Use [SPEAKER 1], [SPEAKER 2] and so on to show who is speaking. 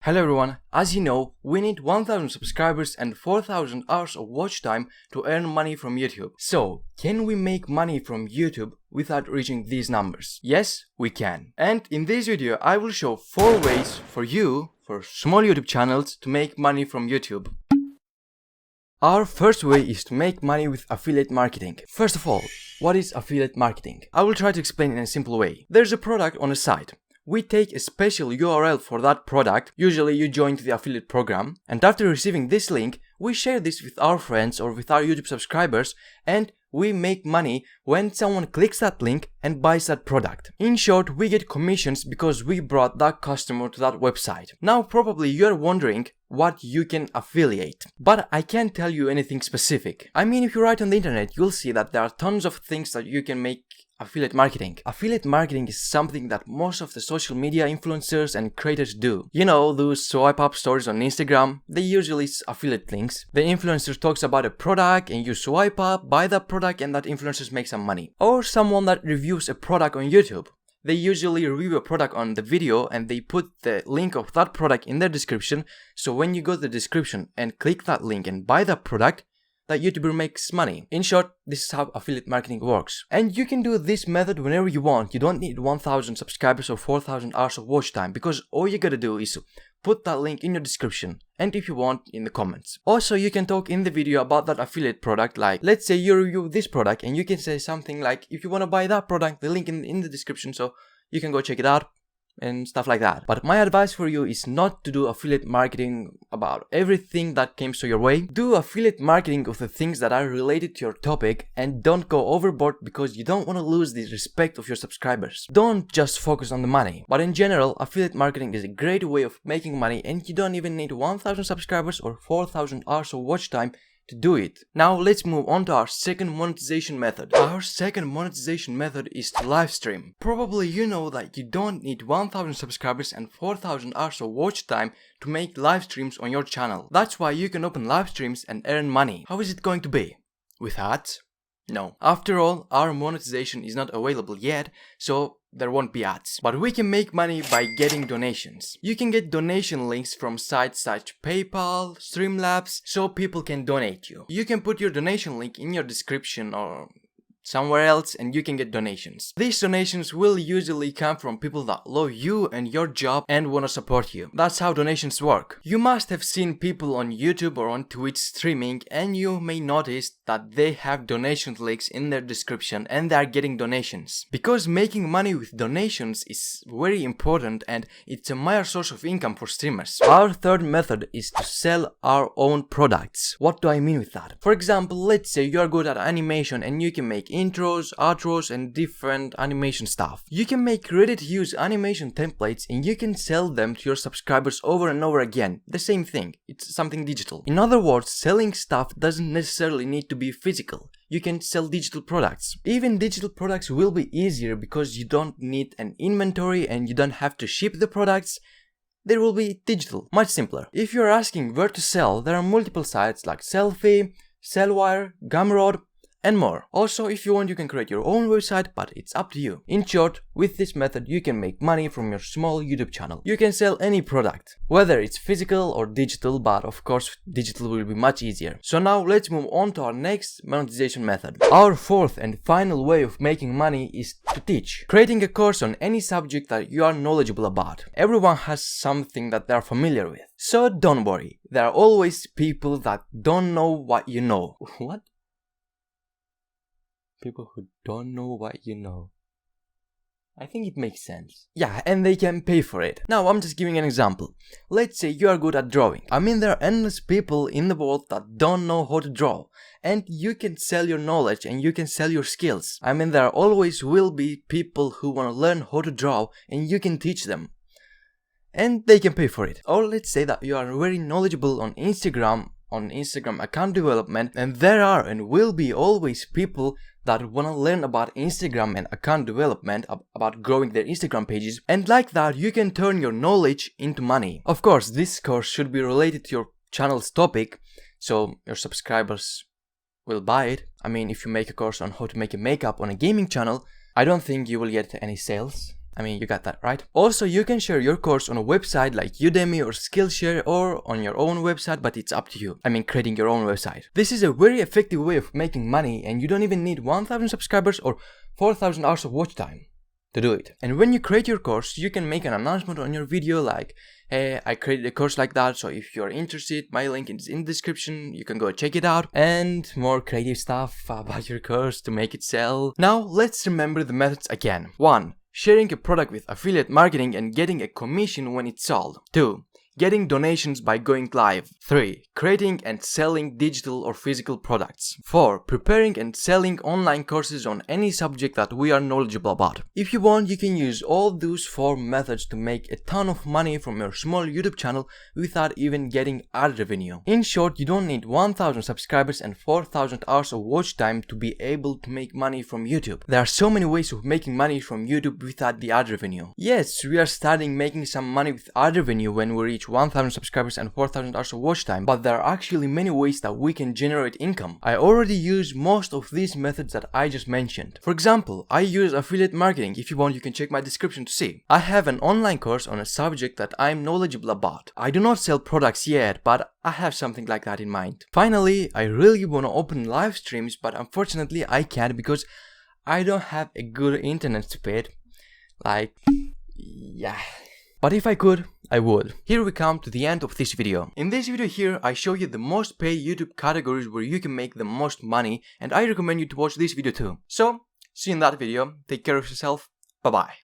[SPEAKER 1] Hello everyone, as you know, we need 1000 subscribers and 4000 hours of watch time to earn money from YouTube. So, can we make money from YouTube without reaching these numbers? Yes, we can. And in this video, I will show 4 ways for you, for small YouTube channels, to make money from YouTube. Our first way is to make money with affiliate marketing. First of all, what is affiliate marketing? I will try to explain in a simple way. There's a product on a site. We take a special URL for that product, usually you join the affiliate program, and after receiving this link, we share this with our friends or with our YouTube subscribers, and we make money when someone clicks that link and buys that product. In short, we get commissions because we brought that customer to that website. Now probably you're wondering what you can affiliate, but I can't tell you anything specific. I mean, if you write on the internet, you'll see that there are tons of things that you can make affiliate marketing. Affiliate marketing is something that most of the social media influencers and creators do. You know, those swipe up stories on Instagram, they usually use affiliate links. The influencer talks about a product and you swipe up, buy that product, and that influencer makes some money. Or someone that reviews a product on YouTube. They usually review a product on the video and they put the link of that product in their description, so when you go to the description and click that link and buy that product, that YouTuber makes money. In short, this is how affiliate marketing works. And you can do this method whenever you want. You don't need 1000 subscribers or 4000 hours of watch time, because all you gotta do is put that link in your description, and if you want, in the comments. Also, you can talk in the video about that affiliate product, like let's say you review this product and you can say something like, if you want to buy that product, the link in the description, so you can go check it out and stuff like that. But my advice for you is not to do affiliate marketing about everything that comes to your way. Do affiliate marketing of the things that are related to your topic, and don't go overboard because you don't want to lose the respect of your subscribers. Don't just focus on the money. But in general, affiliate marketing is a great way of making money, and you don't even need 1000 subscribers or 4000 hours of watch time to do it. Now let's move on to our second monetization method. Our second monetization method is to live stream. Probably you know that you don't need 1000 subscribers and 4000 hours of watch time to make live streams on your channel. That's why you can open live streams and earn money. How is it going to be? With ads? No. After all, our monetization is not available yet, so there won't be ads. But we can make money by getting donations. You can get donation links from sites such PayPal, Streamlabs, so people can donate you. You can put your donation link in your description or somewhere else and you can get donations. These donations will usually come from people that love you and your job and want to support you. That's how donations work. You must have seen people on YouTube or on Twitch streaming, and you may notice that they have donation links in their description and they are getting donations. Because making money with donations is very important and it's a major source of income for streamers. Our third method is to sell our own products. What do I mean with that? For example, let's say you are good at animation and you can make intros, outros, and different animation stuff. You can make ready-to-use animation templates and you can sell them to your subscribers over and over again. The same thing, it's something digital. In other words, selling stuff doesn't necessarily need to be physical. You can sell digital products. Even digital products will be easier because you don't need an inventory and you don't have to ship the products. They will be digital, much simpler. If you're asking where to sell, there are multiple sites like Selfie, Sellwire, Gumroad, and more. Also, if you want, you can create your own website, but it's up to you. In short, with this method you can make money from your small YouTube channel. You can sell any product, whether it's physical or digital, but of course digital will be much easier. So now let's move on to our next monetization method. Our fourth and final way of making money is to teach. Creating a course on any subject that you are knowledgeable about. Everyone has something that they are familiar with. So don't worry, there are always people that don't know what you know. What? People who don't know what you know. I think it makes sense. Yeah, and they can pay for it. Now, I'm just giving an example. Let's say you are good at drawing. I mean, there are endless people in the world that don't know how to draw. And you can sell your knowledge and you can sell your skills. I mean, there always will be people who want to learn how to draw and you can teach them. And they can pay for it. Or let's say that you are very knowledgeable on Instagram account development, and there are and will be always people that want to learn about Instagram and account development, about growing their Instagram pages, and like that you can turn your knowledge into money. Of course, this course should be related to your channel's topic, so your subscribers will buy it. I mean, if you make a course on how to make a makeup on a gaming channel, I don't think you will get any sales. I mean, you got that, right? Also, you can share your course on a website like Udemy or Skillshare or on your own website, but it's up to you. I mean, creating your own website. This is a very effective way of making money, and you don't even need 1,000 subscribers or 4,000 hours of watch time to do it. And when you create your course, you can make an announcement on your video like, hey, I created a course like that, so if you're interested, my link is in the description, you can go check it out, and more creative stuff about your course to make it sell. Now, let's remember the methods again. 1. Sharing a product with affiliate marketing and getting a commission when it's sold. 2. Getting donations by going live. 3. Creating and selling digital or physical products. 4. Preparing and selling online courses on any subject that we are knowledgeable about. If you want, you can use all those 4 methods to make a ton of money from your small YouTube channel without even getting ad revenue. In short, you don't need 1,000 subscribers and 4,000 hours of watch time to be able to make money from YouTube. There are so many ways of making money from YouTube without the ad revenue. Yes, we are starting making some money with ad revenue when we reach 1,000 subscribers and 4,000 hours of watch time, but there are actually many ways that we can generate income. I already use most of these methods that I just mentioned. For example, I use affiliate marketing. If you want, you can check my description to see. I have an online course on a subject that I'm knowledgeable about. I do not sell products yet, but I have something like that in mind. Finally, I really want to open live streams, but unfortunately I can't because I don't have a good internet speed. Yeah. But if I could, I would. Here we come to the end of this video. In this video here, I show you the most paid YouTube categories where you can make the most money, and I recommend you to watch this video too. So, see you in that video, take care of yourself, bye bye.